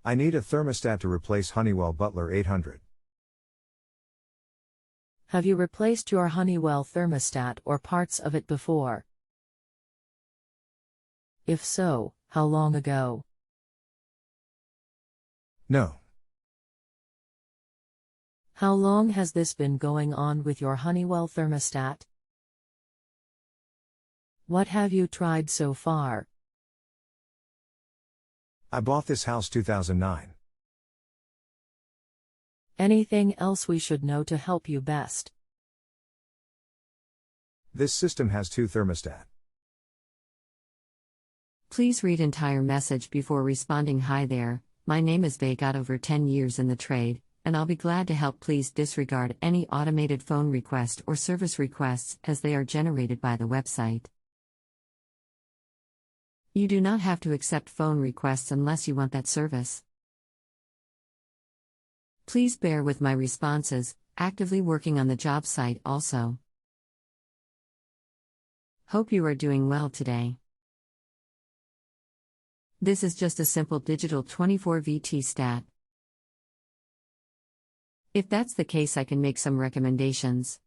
I need a thermostat to replace Honeywell Beutler 800. Have you replaced your Honeywell thermostat or parts of it before? If so, how long ago? No. How long has this been going on with your Honeywell thermostat? What have you tried so far? I bought this house 2009. Anything else we should know to help you best? This system has 2 thermostat. Please read entire message before responding. Hi there, my name is Vay, got over 10 years in the trade, and I'll be glad to help. Please disregard any automated phone request or service requests as they are generated by the website. You do not have to accept phone requests unless you want that service. Please bear with my responses, actively working on the job site also. Hope you are doing well today. This is just a simple digital 24V stat. If that's the case, I can make some recommendations.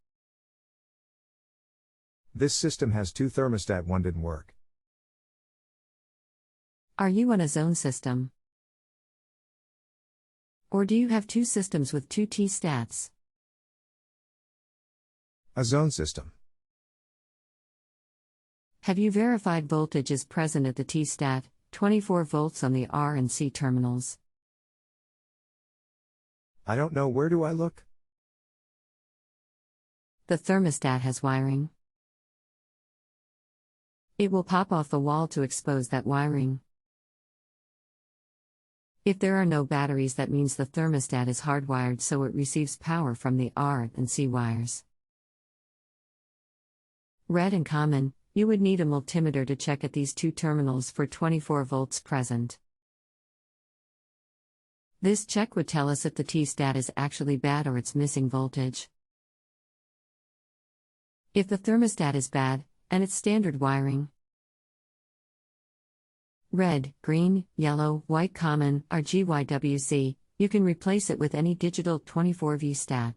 This system has 2 thermostat, one didn't work. Are you on a zone system? Or do you have 2 systems with 2 T-stats? A zone system. Have you verified voltage is present at the T-stat, 24 volts on the R and C terminals? I don't know, where do I look? The thermostat has wiring. It will pop off the wall to expose that wiring. If there are no batteries, that means the thermostat is hardwired so it receives power from the R and C wires. Red and common, you would need a multimeter to check at these 2 terminals for 24 volts present. This check would tell us if the T-stat is actually bad or it's missing voltage. If the thermostat is bad, and it's standard wiring, red, green, yellow, white common, RGYWC, you can replace it with any digital 24V stat.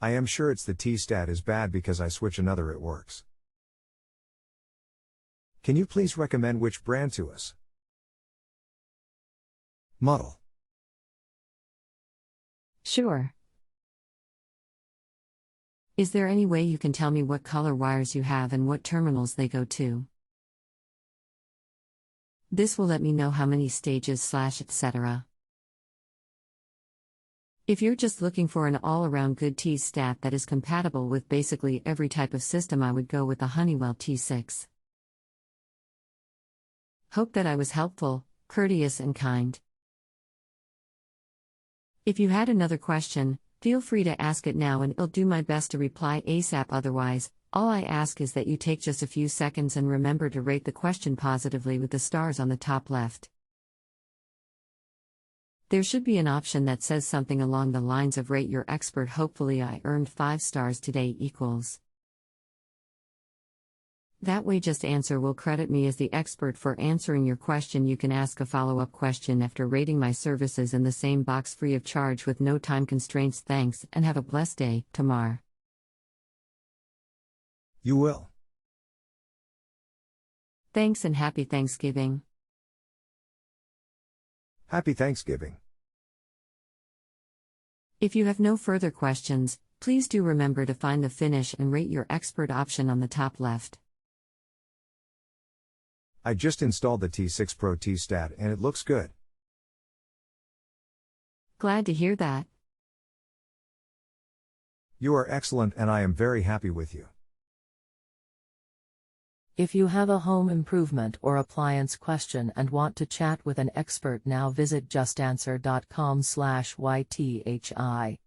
I am sure it's the T-stat is bad because I switch another, it works. Can you please recommend which brand to us? Model. Sure. Is there any way you can tell me what color wires you have and what terminals they go to? This will let me know how many stages / etc. If you're just looking for an all-around good T-stat that is compatible with basically every type of system, I would go with the Honeywell T6. Hope that I was helpful, courteous and kind. If you had another question, feel free to ask it now and I'll do my best to reply ASAP. Otherwise, all I ask is that you take just a few seconds and remember to rate the question positively with the stars on the top left. There should be an option that says something along the lines of rate your expert. Hopefully I earned 5 stars today equals. That way JustAnswer will credit me as the expert for answering your question. You can ask a follow-up question after rating my services in the same box free of charge with no time constraints. Thanks and have a blessed day, Tamar. You will. Thanks and happy Thanksgiving. Happy Thanksgiving. If you have no further questions, please do remember to find the finish and rate your expert option on the top left. I just installed the T6 Pro T-stat and it looks good. Glad to hear that. You are excellent and I am very happy with you. If you have a home improvement or appliance question and want to chat with an expert now, visit justanswer.com/ythi.